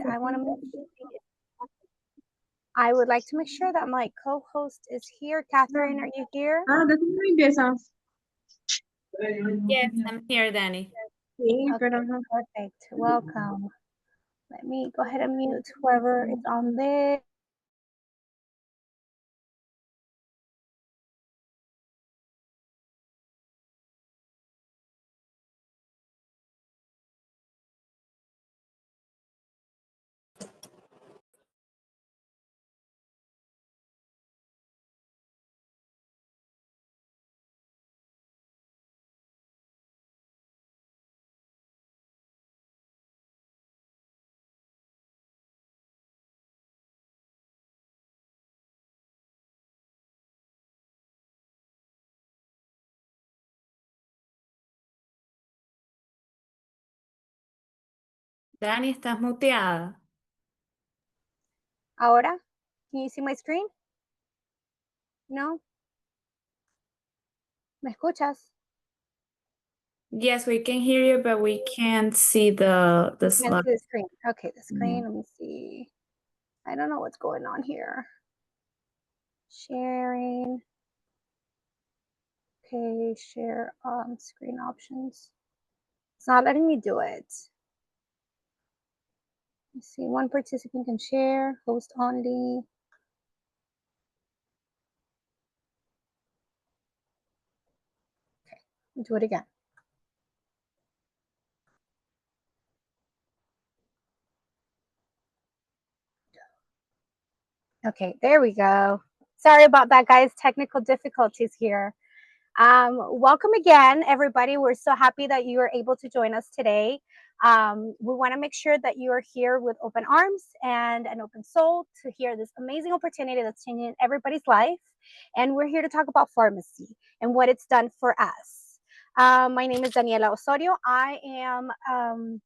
I want to make I would like to make sure that my co-host is here. Catherine, are you here? ¿de dónde empiezas? Yes, I'm here, Danny. Sí, Okay, pero no. perfect. Welcome. Let me go ahead and mute whoever is on there. Danny, estás muteada. Ahora, can you see my screen? No? ¿Me escuchas? Yes, we can hear you, but we can't see the Can't slide. see the screen. Okay, the screen. Let me see. I don't know what's going on here. Sharing. Okay, share screen options. It's not letting me do it. Let's see, one participant can share, host only. Okay, do it again. Okay, there we go. Sorry about that, guys. Technical difficulties here. Welcome again, everybody. We're so happy that you are able to join us today. We want to make sure that you are here with open arms and an open soul to hear this amazing opportunity that's changing everybody's life. And we're here to talk about pharmacy and what it's done for us. My name is Daniela Osorio. I am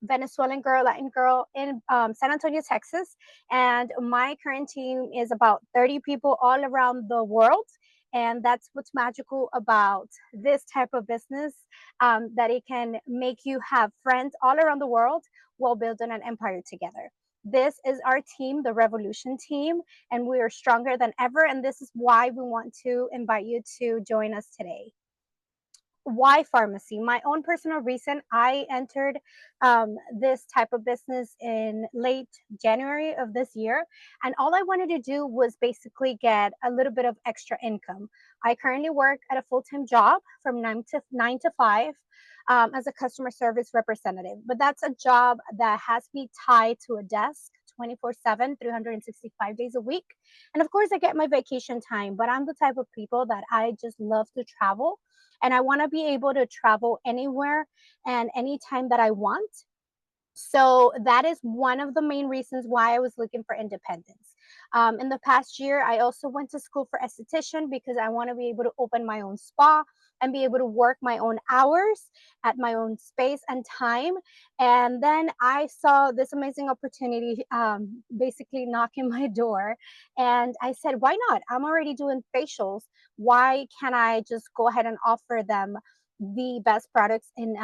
Venezuelan girl, Latin girl in San Antonio, Texas. And my current team is about 30 people all around the world. And that's what's magical about this type of business, that it can make you have friends all around the world while building an empire together. This is our team, the Revolution team, and we are stronger than ever. And this is why we want to invite you to join us today. Why pharmacy? My own personal reason, I entered this type of business in late January of this year, and all I wanted to do was basically get a little bit of extra income. I currently work at a full-time job from 9 to 5 as a customer service representative, but that's a job that has me tied to a desk 24/7, 365 days a week. And of course, I get my vacation time, but I'm the type of people that I just love to travel, and I want to be able to travel anywhere and anytime that I want. So that is one of the main reasons why I was looking for independence. In the past year, I also went to school for esthetician because I want to be able to open my own spa and be able to work my own hours at my own space and time. And then I saw this amazing opportunity, basically knocking my door. And I said, why not? I'm already doing facials. Why can't I just go ahead and offer them the best products in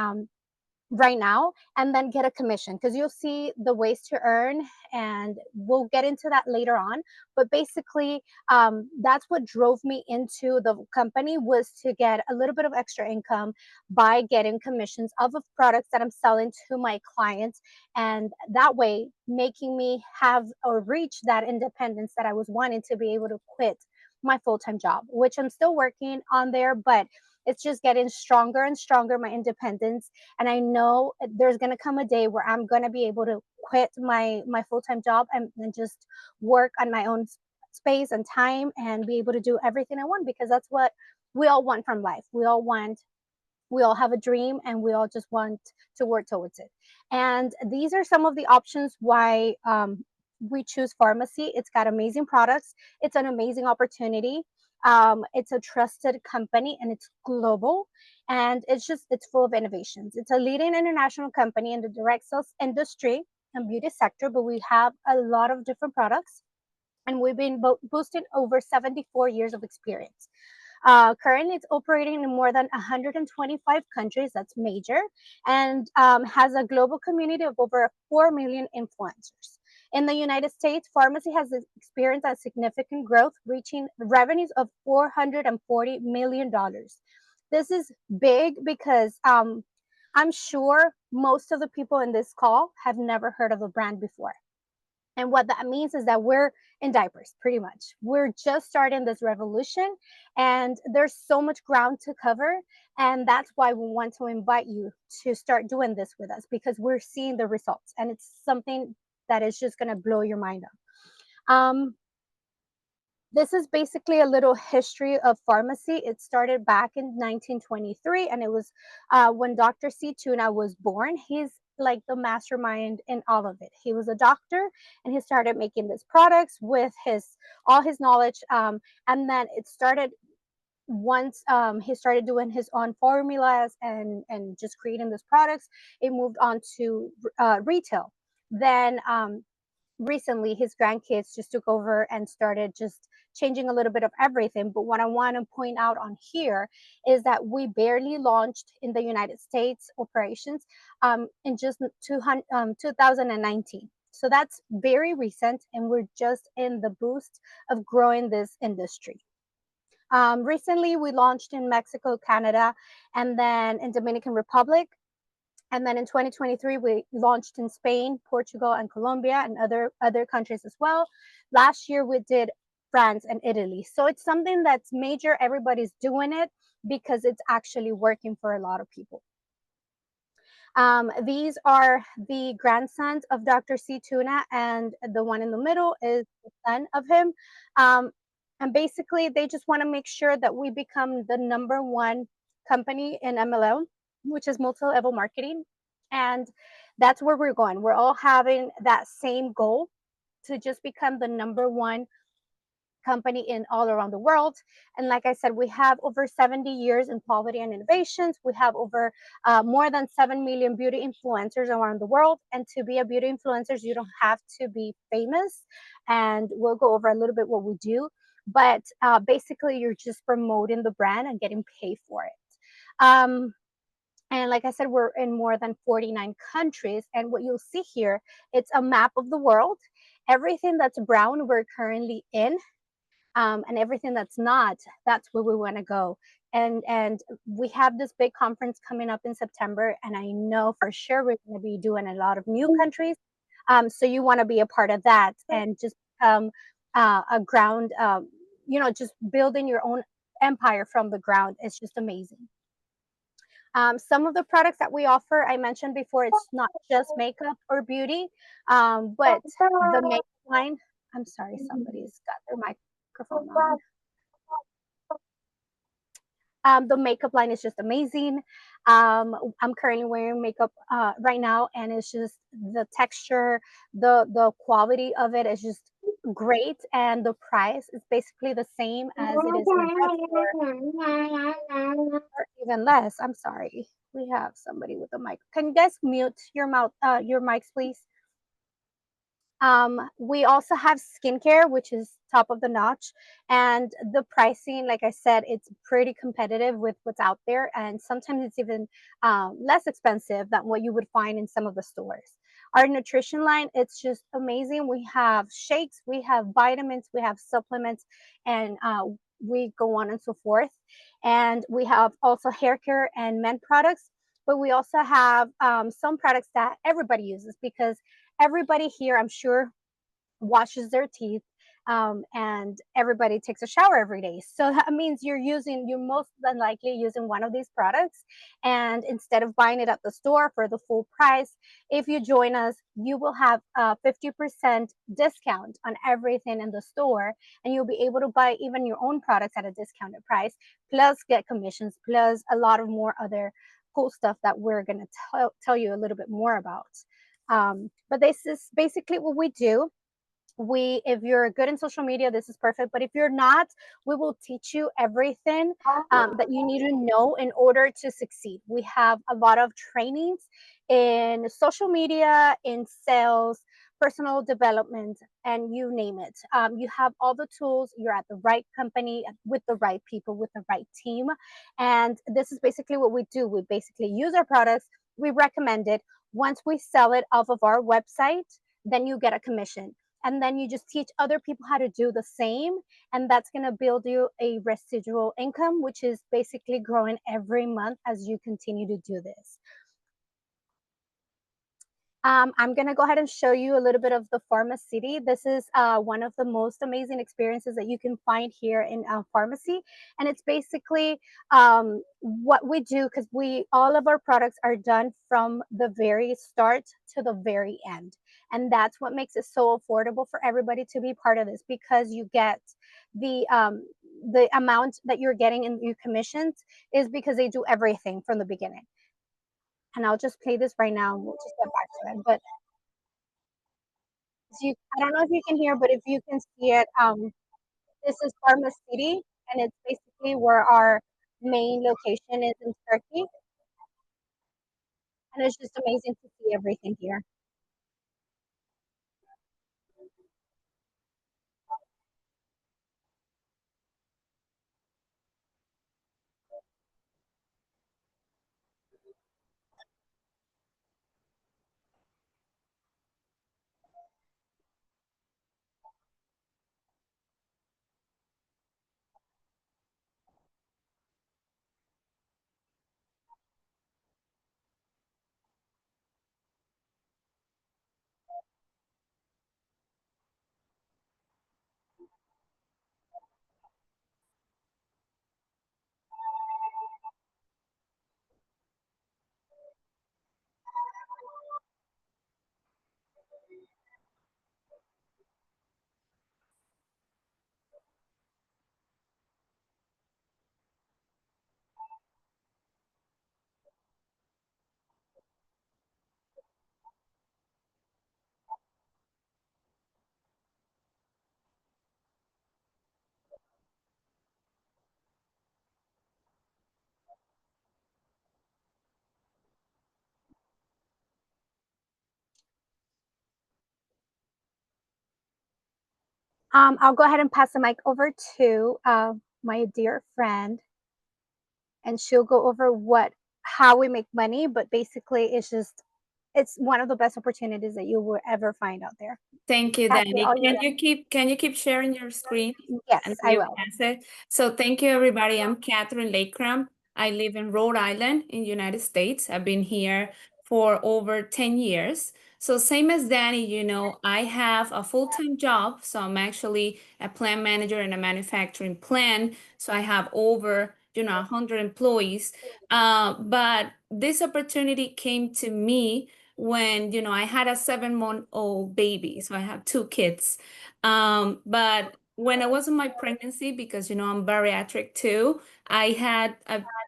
right now and then get a commission? Because you'll see the ways to earn, and we'll get into that later on. But basically, that's what drove me into the company, was to get a little bit of extra income by getting commissions of the products that I'm selling to my clients, and that way making me have or reach that independence that I was wanting, to be able to quit my full-time job, which I'm still working on there, but it's just getting stronger and stronger, my independence. And I know there's going to come a day where I'm going to be able to quit my full-time job and just work on my own space and time and be able to do everything I want, because that's what we all want from life. We all have a dream, and we all just want to work towards it. And these are some of the options why we choose pharmacy. It's got amazing products. It's an amazing opportunity. It's a trusted company, and it's global, and it's full of innovations. It's a leading international company in the direct sales industry and beauty sector, but we have a lot of different products, and we've been boosting over 74 years of experience. Currently, it's operating in more than 125 countries. That's major, and has a global community of over 4 million influencers. In the United States, pharmacy has experienced a significant growth, reaching revenues of $440 million. This is big because I'm sure most of the people in this call have never heard of the brand before. And what that means is that we're in diapers, pretty much. We're just starting this revolution, and there's so much ground to cover. And that's why we want to invite you to start doing this with us, because we're seeing the results, and it's something that is just going to blow your mind up. This is basically a little history of pharmacy. It started back in 1923, and it was when Dr. C. Tuna was born. He's like the mastermind in all of it. He was a doctor, and he started making these products with his all his knowledge. And then it started once he started doing his own formulas and just creating these products. It moved on to retail. Then recently his grandkids just took over and started just changing a little bit of everything. But what I want to point out on here is that we barely launched in the United States operations in just 2019. So that's very recent, and we're just in the boost of growing this industry. Recently, we launched in Mexico, Canada, and then in Dominican Republic. And then in 2023, we launched in Spain, Portugal, and Colombia, and other countries as well. Last year, we did France and Italy. So it's something that's major. Everybody's doing it because it's actually working for a lot of people. These are the grandsons of Dr. C. Tuna, and the one in the middle is the son of him. And basically, they just want to make sure that we become the number one company in MLM, which is multi-level marketing. And that's where we're going. We're all having that same goal to just become the number one company in all around the world. And like I said, we have over 70 years in quality and innovations. We have over more than 7 million beauty influencers around the world. And to be a beauty influencer, you don't have to be famous. And we'll go over a little bit what we do. But basically, you're just promoting the brand and getting paid for it. And like I said, we're in more than 49 countries. And what you'll see here, it's a map of the world. Everything that's brown, we're currently in. And everything that's not, that's where we want to go. And we have this big conference coming up in September, and I know for sure we're going to be doing a lot of new countries. So you want to be a part of that and just a ground, just building your own empire from the ground. It's just amazing. Some of the products that we offer, I mentioned before, it's not just makeup or beauty, but the makeup line. I'm sorry, somebody's got their microphone on. The makeup line is just amazing. I'm currently wearing makeup right now, and it's just the texture, the quality of it is just great, and the price is basically the same as it is in the drugstore, or even less. I'm sorry. We have somebody with a mic. Can you guys mute your mics, please? We also have skincare, which is top of the notch, and the pricing, like I said, it's pretty competitive with what's out there, and sometimes it's even less expensive than what you would find in some of the stores. Our nutrition line, it's just amazing. We have shakes, we have vitamins, we have supplements, and we go on and so forth. And we have also hair care and men products, but we also have some products that everybody uses, because everybody here, I'm sure, washes their teeth, and everybody takes a shower every day. So that means you're most than likely using one of these products. And instead of buying it at the store for the full price, if you join us, you will have a 50% discount on everything in the store. And you'll be able to buy even your own products at a discounted price, plus get commissions, plus a lot of more other cool stuff that we're going to tell you a little bit more about. But this is basically what we do. If you're good in social media, this is perfect. But if you're not, we will teach you everything that you need to know in order to succeed. We have a lot of trainings in social media, in sales, personal development, and you name it. You have all the tools. You're at the right company with the right people, with the right team. And this is basically what we do. We basically use our products, we recommend it. Once we sell it off of our website, then you get a commission. And then you just teach other people how to do the same. And that's going to build you a residual income, which is basically growing every month as you continue to do this. I'm going to go ahead and show you a little bit of the Pharmacity. This is one of the most amazing experiences that you can find here in pharmacy. And it's basically what we do, because all of our products are done from the very start to the very end. And that's what makes it so affordable for everybody to be part of this, because you get the amount that you're getting in your commissions is because they do everything from the beginning. And I'll just play this right now and we'll just get back to it. But I don't know if you can hear, but if you can see it, this is Pharmacity, and it's basically where our main location is in Turkey. And it's just amazing to see everything here. I'll go ahead and pass the mic over to my dear friend, and she'll go over how we make money. But basically, it's one of the best opportunities that you will ever find out there. Thank you, Kathy, Danny. all Can you keep sharing your screen yes, and I you will. pass it? So thank you, everybody. I'm Catherine Lakram. I live in Rhode Island in the United States. I've been here for over 10 years. So same as Danny, I have a full-time job. So I'm actually a plant manager in a manufacturing plant. So I have over, 100 employees. But this opportunity came to me when I had a 7-month-old baby. So I have two kids. But when I was in my pregnancy, because I'm bariatric too, I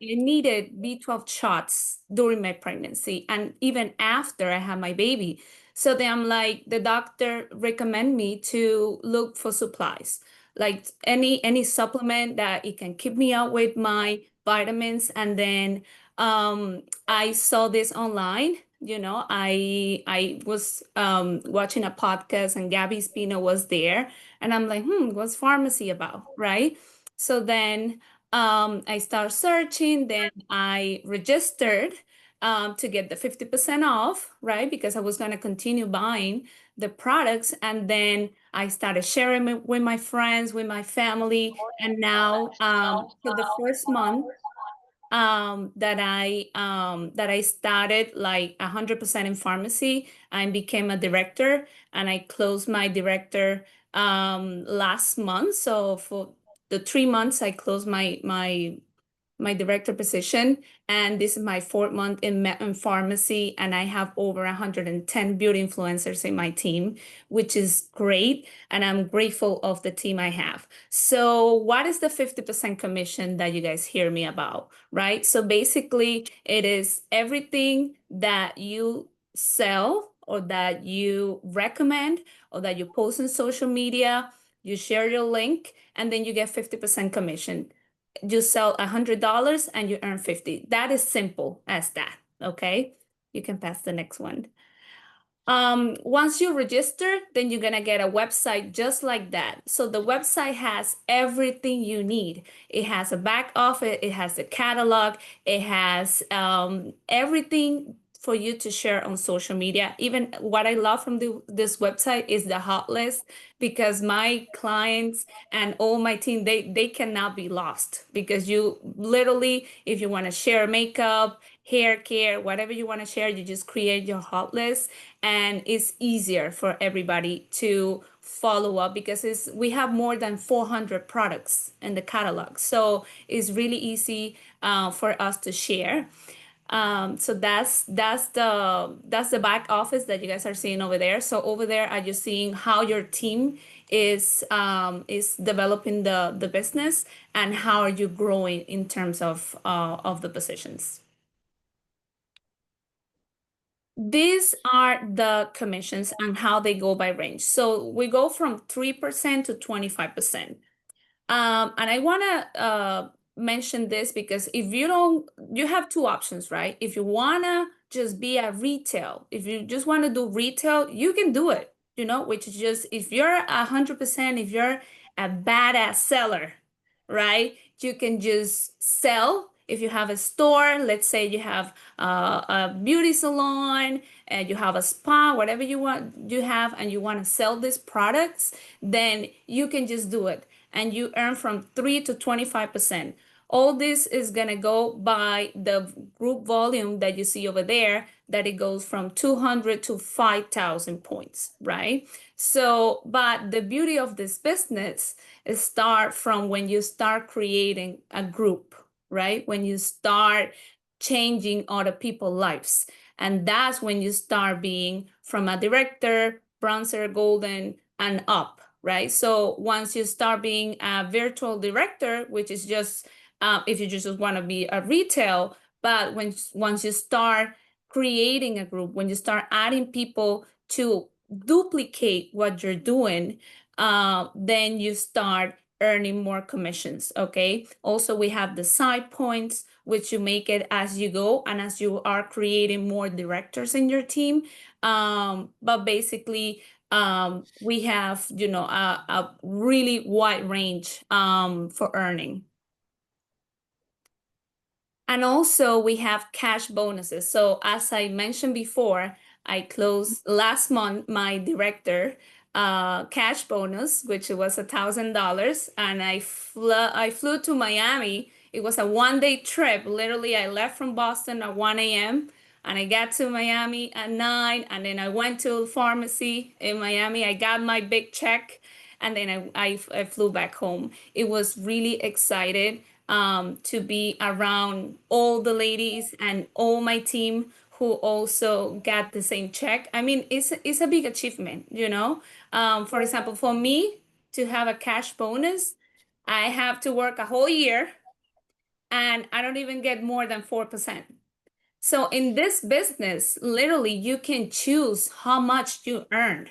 needed B12 shots during my pregnancy and even after I had my baby. So then I'm like, the doctor recommend me to look for supplies, like any supplement that it can keep me up with my vitamins. And then I saw this online. I was watching a podcast and Gabby Spino was there, and I'm like, what's pharmacy about, right? So then I started searching, then I registered to get the 50% off, right? Because I was going to continue buying the products. And then I started sharing it with my friends, with my family. And now for the first month, that I started like 100% in pharmacy. I became a director and I closed my director last month. So for the 3 months, I closed my director position. And this is my 4th month in pharmacy. And I have over 110 beauty influencers in my team, which is great. And I'm grateful of the team I have. So what is the 50% commission that you guys hear me about, right? So basically it is everything that you sell or that you recommend or that you post on social media, you share your link, and then you get 50% commission. You sell $100 and you earn 50. That is simple as that. Okay. You can pass the next one. Once you register, then you're gonna get a website just like that. So the website has everything you need. It has a back office, it has a catalog, it has everything for you to share on social media. Even what I love from this website is the hot list, because my clients and all my team, they cannot be lost, because you literally, if you want to share makeup, hair care, whatever you want to share, you just create your hot list, and it's easier for everybody to follow up, because we have more than 400 products in the catalog, so it's really easy for us to share. So that's the back office that you guys are seeing over there. So over there, are you seeing how your team is developing the business, and how are you growing in terms of the positions? These are the commissions and how they go by range. So we go from 3% to 25%. And I want to mention this, because if you don't, you have two options, right? If you want to just be a retail, if you just want to do retail, you can do it, which is just, if you're 100%, if you're a badass seller, right? You can just sell. If you have a store, let's say you have a beauty salon and you have a spa, whatever you have, and you want to sell these products, then you can just do it, and you earn from 3 to 25%. All this is going to go by the group volume that you see over there, that it goes from 200 to 5,000 points, right? So, but the beauty of this business is start from when you start creating a group, right? When you start changing other people's lives. And that's when you start being from a director, bronzer, golden, and up, right? So once you start being a virtual director, which is just if you just want to be a retail, but once you start creating a group, when you start adding people to duplicate what you're doing, then you start earning more commissions. Okay. Also, we have the side points, which you make it as you go and as you are creating more directors in your team. But basically, we have, a really wide range for earning. And also we have cash bonuses. So as I mentioned before, I closed last month my director cash bonus, which was $1,000, and I flew to Miami. It was a 1-day trip. Literally, I left from Boston at 1 a.m. and I got to Miami at 9, and then I went to a pharmacy in Miami. I got my big check, and then I flew back home. It was really excited to be around all the ladies and all my team who also got the same check. I mean, it's a big achievement, For example, for me to have a cash bonus, I have to work a whole year, and I don't even get more than 4%. So in this business, literally, you can choose how much you earn.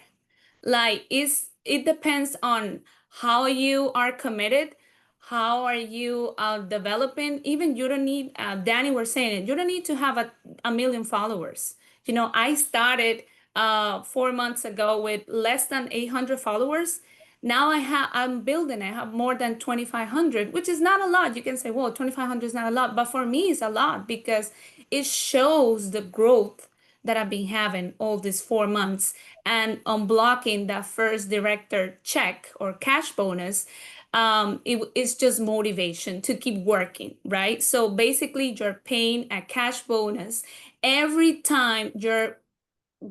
Like it depends on how you are committed, how are you developing. Even you don't need, Danny was saying it, you don't need to have a million followers. I started 4 months ago with less than 800 followers. Now I'm building, I have more than 2,500, which is not a lot. You can say, well, 2,500 is not a lot, but for me it's a lot, because it shows the growth that I've been having all these 4 months. And unblocking that first director check or cash bonus, it's just motivation to keep working, right? So basically, you're paying a cash bonus every time you're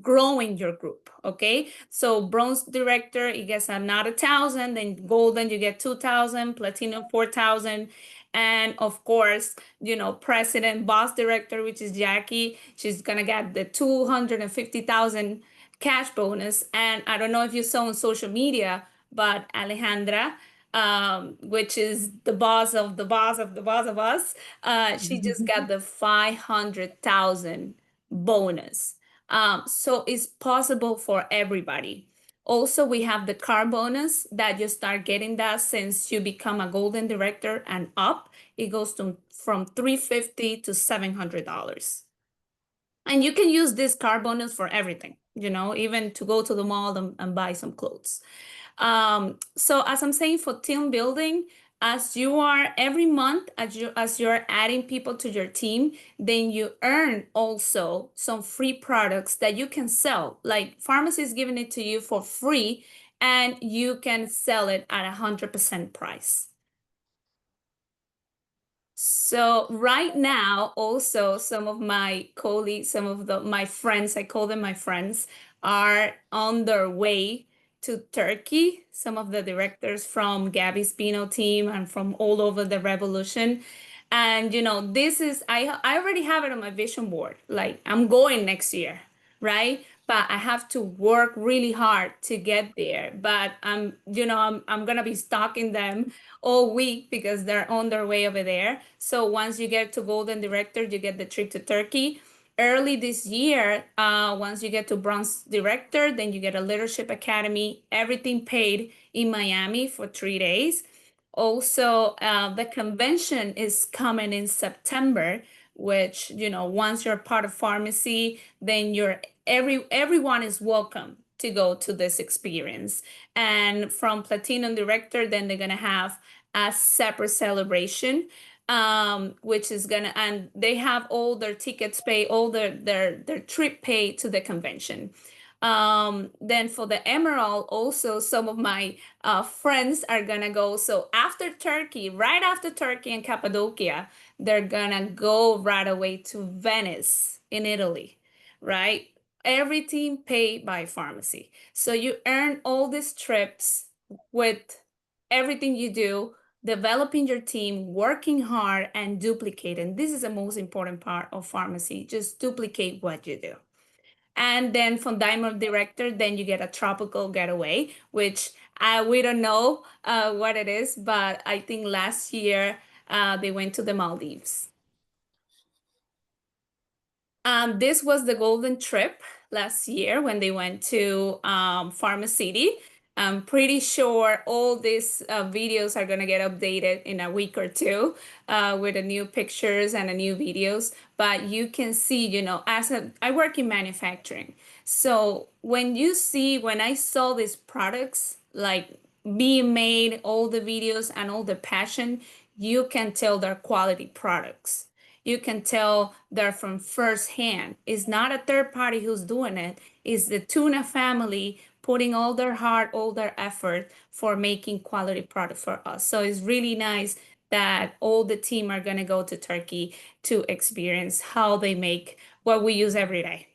growing your group. Okay, so bronze director, you get another 1,000, then golden you get 2,000, platinum 4,000, and of course, president boss director, which is Jackie, she's gonna get the 250,000 cash bonus. And I don't know if you saw on social media, but Alejandra, which is the boss of the boss of the boss of us, she just got the 500,000 bonus. So it's possible for everybody. Also, we have the car bonus that you start getting that since you become a golden director and up. It goes from $350 to $700. And you can use this car bonus for everything. even to go to the mall and buy some clothes. So as I'm saying, for team building, as you are every month, as you're adding people to your team, then you earn also some free products that you can sell. Like pharmacy is giving it to you for free, and you can sell it at 100% price. So right now, also some of my colleagues, some of my friends, I call them my friends, are on their way to Turkey. Some of the directors from Gabby Spino team and from all over the revolution. And this is I already have it on my vision board. Like I'm going next year, right? But I have to work really hard to get there. But I'm gonna be stalking them all week because they're on their way over there. So once you get to Golden Director, you get the trip to Turkey. Early this year, once you get to Bronze Director, then you get a Leadership Academy, everything paid in Miami for 3 days. Also, the convention is coming in September, which, once you're part of pharmacy, then everyone is welcome to go to this experience. And from Platinum Director, then they're gonna have a separate celebration, which is and they have all their tickets paid, all their trip paid to the convention. Then for the Emerald, also some of my friends are gonna go. So after Turkey, right after Turkey and Cappadocia, they're gonna go right away to Venice in Italy, right? Everything paid by pharmacy. So you earn all these trips with everything you do, developing your team, working hard, and duplicating. This is the most important part of pharmacy. Just duplicate what you do. And then from Diamond Director, then you get a tropical getaway, which we don't know what it is, but I think last year they went to the Maldives. This was the Golden Trip last year when they went to Pharma City. I'm pretty sure all these videos are going to get updated in a week or two with the new pictures and the new videos. But you can see, I work in manufacturing. So when I saw these products like being made, all the videos and all the passion, you can tell they're quality products. You can tell they're from first hand. It's not a third party who's doing it. It's the Tuna family putting all their heart, all their effort for making quality product for us. So it's really nice that all the team are going to go to Turkey to experience how they make what we use every day.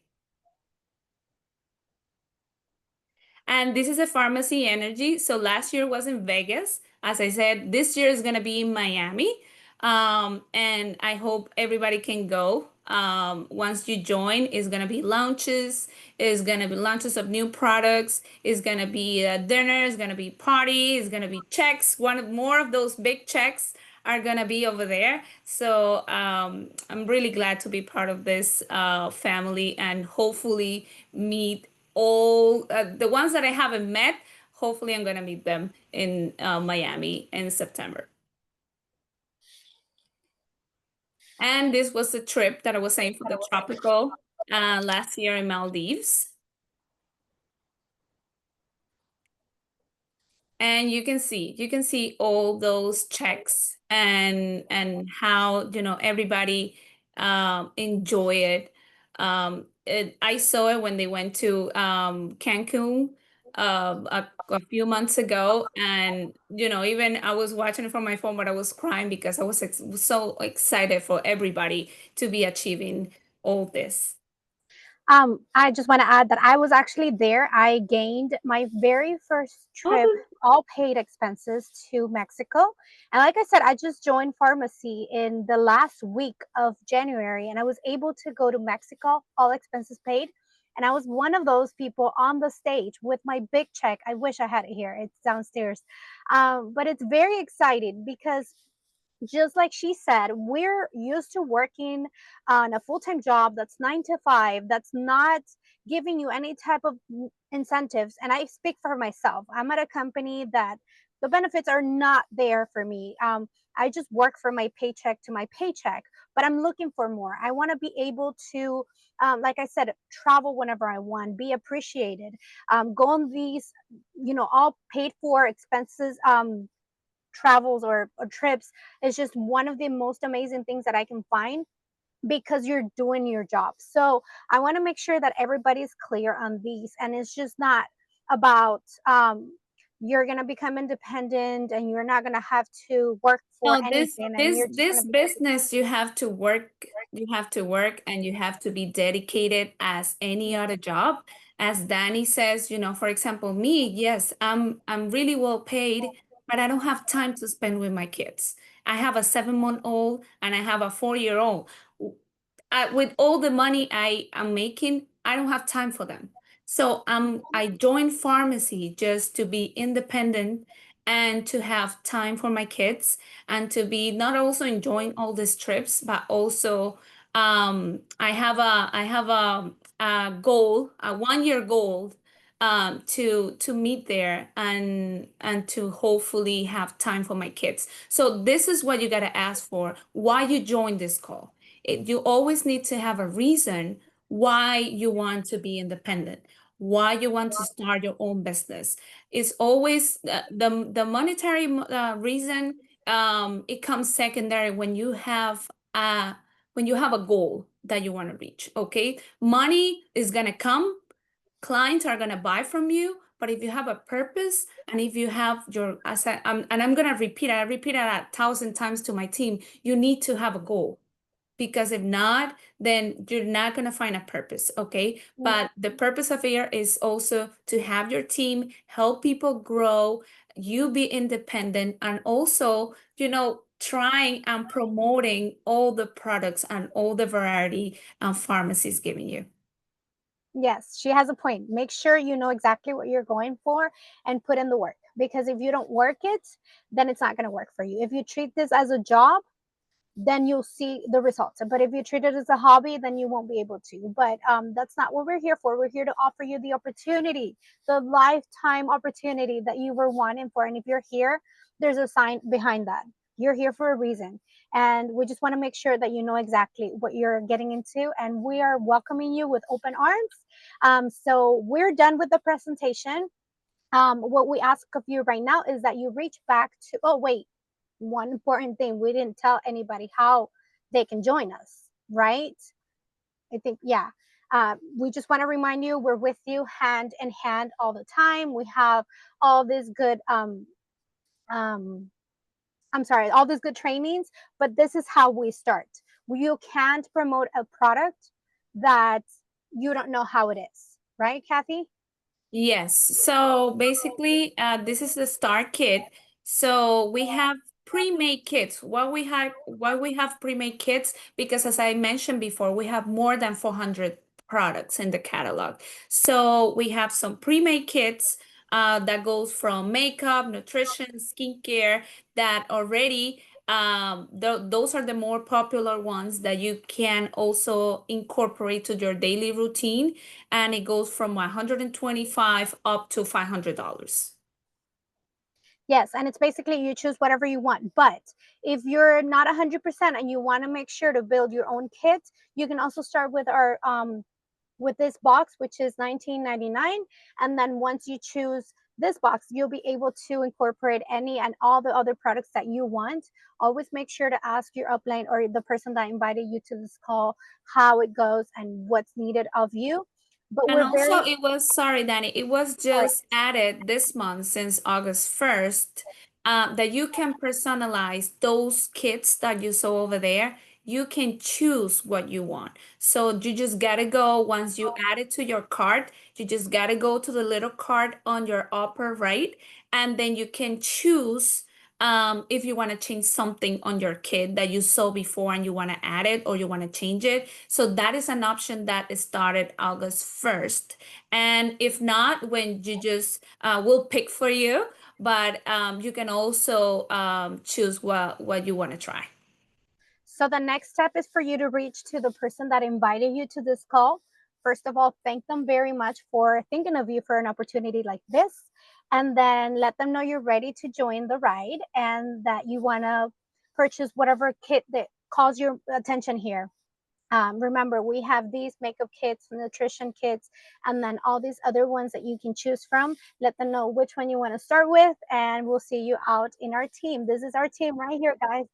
And this is a pharmacy energy. So last year was in Vegas. As I said, this year is going to be in Miami. And I hope everybody can go. Once you join, it's going to be launches. It's going to be launches of new products. It's going to be a dinner. It's going to be party. It's going to be checks. More of those big checks are going to be over there. So I'm really glad to be part of this family and hopefully meet all the ones that I haven't met. Hopefully, I'm going to meet them in Miami in September. And this was the trip that I was saying for the tropical last year in Maldives. And you can see all those checks and how everybody enjoy it. I saw it when they went to Cancun a few months ago, and even I was watching it from my phone, but I was crying because I was so excited for everybody to be achieving all this. I just want to add that I was actually there. I gained my very first trip, Oh, all paid expenses, to Mexico. And like I said, I just joined pharmacy in the last week of January, and I was able to go to Mexico, all expenses paid. And I was one of those people on the stage with my big check. I wish I had it here. It's downstairs. But it's very exciting because just like she said, we're used to working on a full-time job that's 9 to 5, that's not giving you any type of incentives. And I speak for myself. I'm at a company that the benefits are not there for me. I just work for my paycheck to my paycheck. but I'm looking for more. I want to be able to, like I said, travel whenever I want, be appreciated, go on these, all paid for expenses, travels or trips is just one of the most amazing things that I can find because you're doing your job. So I want to make sure that everybody's clear on these, and it's just not about you're going to become independent and you're not going to have to work for No, this anything and this you're just going this to be business you have to work and you have to be dedicated as any other job. As Danny says, for example, me, yes, I'm really well paid, but I don't have time to spend with my kids. I have a 7-month-old and I have a 4-year-old. With all the money I am making, I don't have time for them. So I joined pharmacy just to be independent and to have time for my kids and to be not also enjoying all these trips, but also I have a goal, a 1-year goal to meet there and to hopefully have time for my kids. So this is what you gotta ask for, why you joined this call. You always need to have a reason why you want to be independent, why you want to start your own business. It's always the monetary reason. It comes secondary when you have a goal that you want to reach. Okay, money is gonna come, clients are gonna buy from you. But if you have a purpose and if you have your, and I'm gonna repeat it, I repeat it 1,000 times to my team, you need to have a goal, because if not, then you're not going to find a purpose. Okay. But the purpose of here is also to have your team help people grow, you be independent, and also, trying and promoting all the products and all the variety pharmacies giving you. Yes, she has a point. Make sure you know exactly what you're going for and put in the work, because if you don't work it, then it's not going to work for you. If you treat this as a job, then you'll see the results. But if you treat it as a hobby, then you won't be able to. But that's not what we're here for. We're here to offer you the opportunity, the lifetime opportunity that you were wanting for. And if you're here, there's a sign behind that. You're here for a reason. And we just want to make sure that you know exactly what you're getting into. And we are welcoming you with open arms. So we're done with the presentation. What we ask of you right now is that you reach back to, oh, wait, one important thing, we didn't tell anybody how they can join us, right? I think, yeah. We just want to remind you, we're with you hand in hand all the time. We have all these good all these good trainings, but this is how we start. You can't promote a product that you don't know how it is, right, Kathy? Yes. So basically, this is the start kit. So we have pre-made kits. Why we have pre-made kits? Because as I mentioned before, we have more than 400 products in the catalog. So we have some pre-made kits that goes from makeup, nutrition, skincare that already those are the more popular ones that you can also incorporate to your daily routine, and it goes from 125 up to $500. Yes, and it's basically you choose whatever you want. But if you're not 100% and you want to make sure to build your own kit, you can also start with our with this box, which is $19.99. And then once you choose this box, you'll be able to incorporate any and all the other products that you want. Always make sure to ask your upline or the person that invited you to this call how it goes and what's needed of you. But And we're also, very sorry, Danny, it was sorry. just added this month since August 1st, that you can personalize those kits that you saw over there. You can choose what you want. So you just gotta go, once you add it to your cart, you just gotta go to the little cart on your upper right, and then you can choose if you want to change something on your kit that you saw before and you want to add it or you want to change it. So that is an option that started August 1st. And if not, when you just we'll pick for you, but you can also choose what you want to try. So the next step is for you to reach to the person that invited you to this call. First of all, thank them very much for thinking of you for an opportunity like this. And then let them know you're ready to join the ride and that you want to purchase whatever kit that calls your attention here. Remember, we have these makeup kits, nutrition kits, and then all these other ones that you can choose from. Let them know which one you want to start with, and we'll see you out in our team. This is our team right here, guys.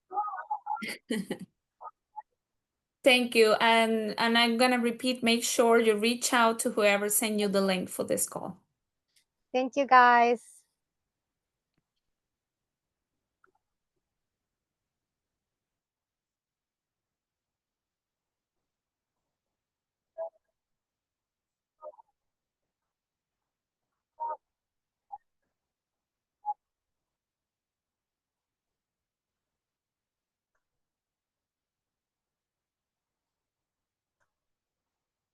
Thank you. And I'm gonna repeat, make sure you reach out to whoever sent you the link for this call. Thank you, guys.